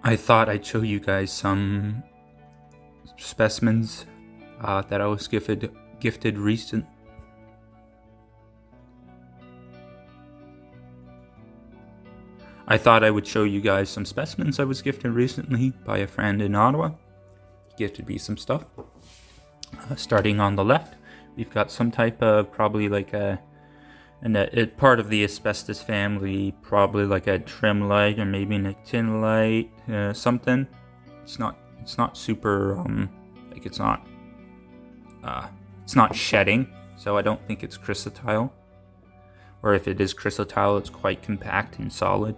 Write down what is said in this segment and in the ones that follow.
I thought I'd show you guys some specimens that I was gifted recent. I thought I would show you guys some specimens I was gifted recently by a friend in Ottawa. He gifted me some stuff. Starting on the left, we've got some type of probably like a part of the asbestos family, probably like a trim light or maybe an actin light, something. It's not super like it's not shedding, so I don't think it's chrysotile. Or if it is chrysotile, it's quite compact and solid.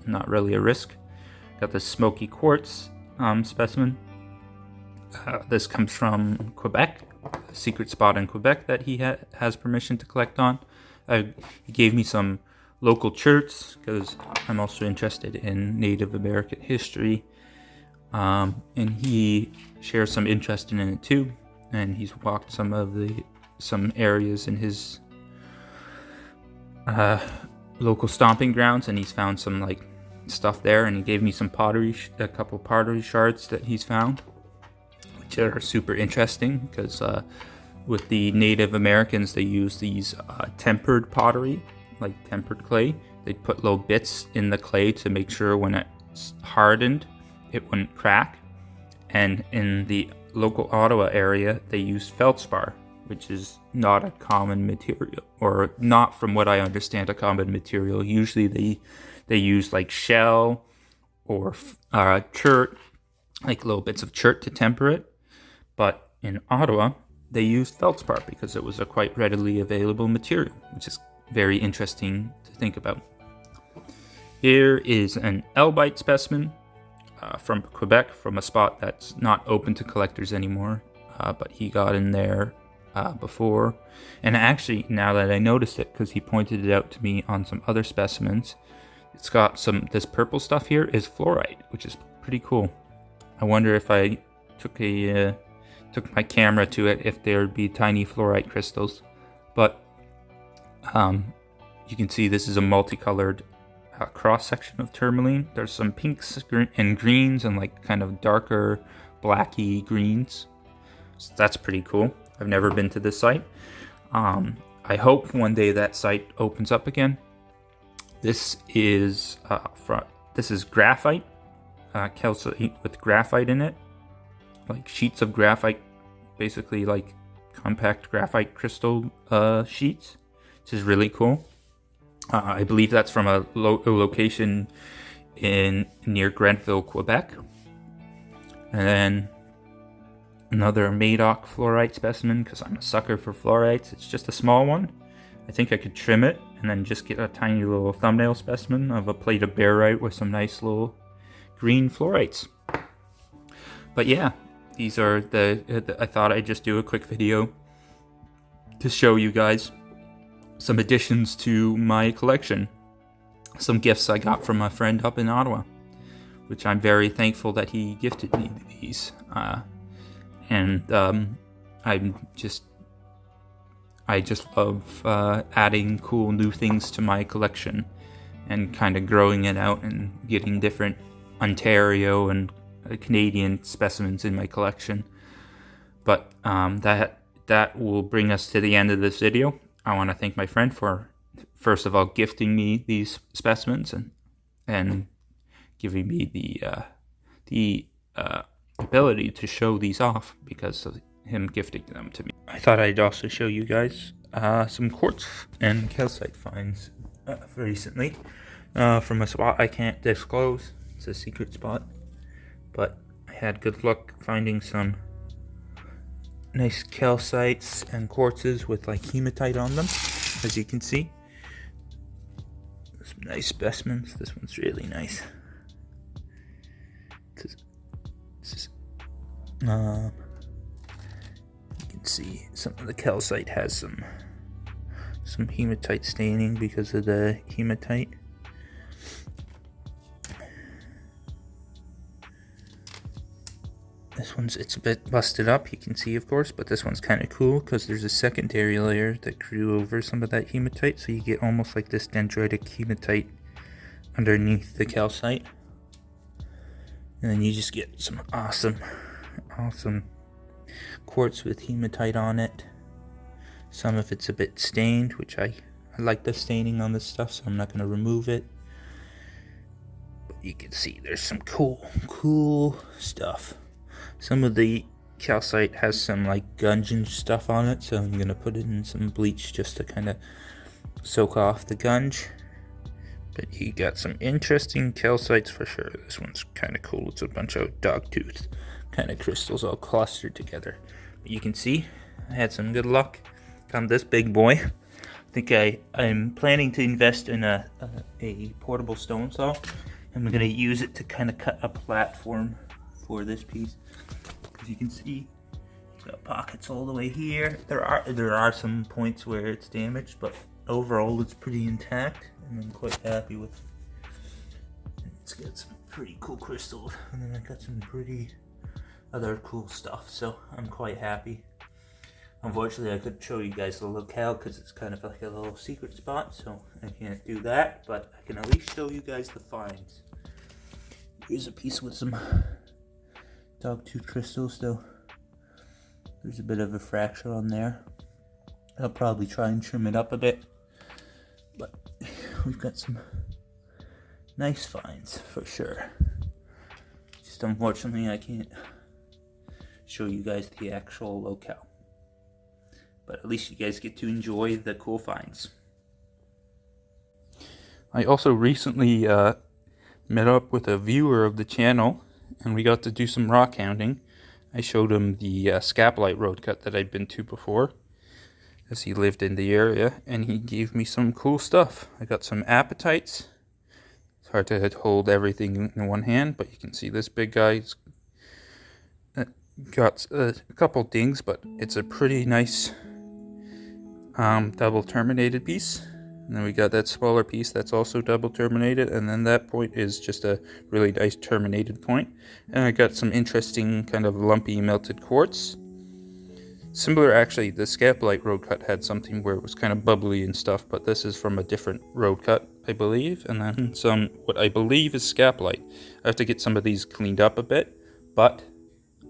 Not really a risk. Got the smoky quartz specimen. This comes from Quebec, a secret spot in Quebec that he has permission to collect on. He gave me some local cherts because I'm also interested in Native American history, and he shares some interest in it too. And he's walked some areas in his local stomping grounds, and he's found some like stuff there. And he gave me some a couple pottery shards that he's found, which are super interesting because with the Native Americans, they use these tempered pottery, like tempered clay. They put little bits in the clay to make sure when it's hardened, it wouldn't crack. And in the local Ottawa area, they use feldspar, which is not a common material, or not, from what I understand, a common material. Usually they use like shell or chert, like little bits of chert to temper it. But in Ottawa, they used feldspar because it was a quite readily available material, which is very interesting to think about. Here is an Elbite specimen from Quebec, from a spot that's not open to collectors anymore, but he got in there before. And actually, now that I noticed it, because he pointed it out to me on some other specimens, it's got this purple stuff here is fluorite, which is pretty cool. I wonder if I took my camera to it, if there would be tiny fluorite crystals. But you can see this is a multicolored cross section of tourmaline. There's some pinks and greens and like kind of darker blacky greens. So that's pretty cool. I've never been to this site. I hope one day that site opens up again. This is graphite, calcite with graphite in it, like sheets of graphite, basically like compact graphite crystal sheets, which is really cool. I believe that's from a location near Grenville, Quebec. And then another Madoc fluorite specimen, because I'm a sucker for fluorites. It's just a small one. I think I could trim it and then just get a tiny little thumbnail specimen of a plate of barite with some nice little green fluorites. But yeah, these are I thought I'd just do a quick video to show you guys some additions to my collection. Some gifts I got from a friend up in Ottawa, which I'm very thankful that he gifted me these. I just love adding cool new things to my collection and kind of growing it out and getting different Ontario and Canadian specimens in my collection. But that will bring us to the end of this video. I want to thank my friend for, first of all, gifting me these specimens and giving me the ability to show these off because of him gifting them to me. I thought I'd also show you guys some quartz and calcite finds recently from a spot I can't disclose. It's a secret spot, but I had good luck finding some nice calcites and quartzes with like hematite on them, as you can see. Some nice specimens. This one's really nice. You can see some of the calcite has some hematite staining because of the hematite. This one's, it's a bit busted up, you can see, of course, but this one's kind of cool because there's a secondary layer that grew over some of that hematite, so you get almost like this dendritic hematite underneath the calcite. And then you just get some awesome quartz with hematite on it. Some of it's a bit stained, which I like the staining on this stuff, so I'm not going to remove it. But you can see there's some cool stuff. Some of the calcite has some like gungeon stuff on it, so I'm going to put it in some bleach just to kind of soak off the gunge. But you got some interesting calcites for sure. This one's kind of cool. It's a bunch of dogtooth kind of crystals all clustered together. But you can see I had some good luck. Found this big boy. I think I'm planning to invest in a portable stone saw. And we're going to use it to kind of cut a platform for this piece. As you can see, it's got pockets all the way here. There are some points where it's damaged, but overall it's pretty intact. And I'm quite happy with it. It's got some pretty cool crystals, and then I got some pretty other cool stuff, so I'm quite happy. Unfortunately, I couldn't show you guys the locale because it's kind of like a little secret spot, so I can't do that, but I can at least show you guys the finds. Here's a piece with some dogtooth crystals still. There's a bit of a fracture on there. I'll probably try and trim it up a bit, but we've got some nice finds for sure. Just unfortunately I can't show you guys the actual locale, but at least you guys get to enjoy the cool finds. I also recently met up with a viewer of the channel, and we got to do some rock hounding. I showed him the scapolite road cut that I'd been to before, as he lived in the area, and he gave me some cool stuff. I got some apatites. It's hard to hold everything in one hand, but you can see this big guy's got a couple dings, but it's a pretty nice double terminated piece. And then we got that smaller piece that's also double terminated, and then that point is just a really nice terminated point. And I got some interesting kind of lumpy melted quartz. Similar, actually, the scapolite road cut had something where it was kind of bubbly and stuff, but this is from a different road cut, I believe. And then some, what I believe is scapolite. I have to get some of these cleaned up a bit, but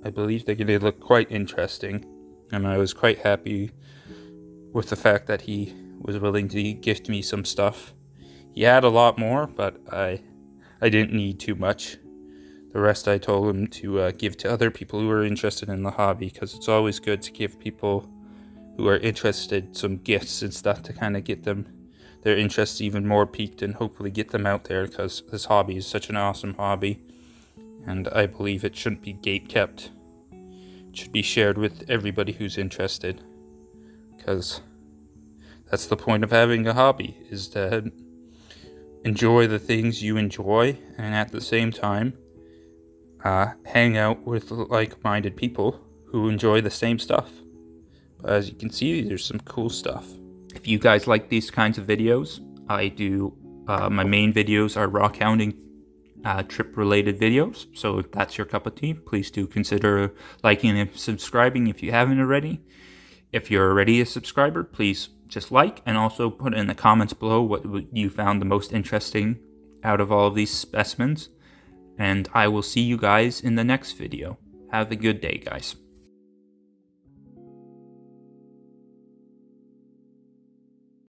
I believe they're going to look quite interesting. And I was quite happy with the fact that he was willing to gift me some stuff. He had a lot more, but I didn't need too much. The rest I told him to give to other people who are interested in the hobby, because it's always good to give people who are interested some gifts and stuff to kind of get them their interests even more piqued and hopefully get them out there, because this hobby is such an awesome hobby, and I believe it shouldn't be gate kept. It should be shared with everybody who's interested, because that's the point of having a hobby, is to enjoy the things you enjoy, and at the same time hang out with like-minded people who enjoy the same stuff. But as you can see, there's some cool stuff. If you guys like these kinds of videos, I do my main videos are rockhounding trip related videos, so if that's your cup of tea, please do consider liking and subscribing if you haven't already. If you're already a subscriber, please just like, and also put in the comments below what you found the most interesting out of all of these specimens. And I will see you guys in the next video. Have a good day, guys.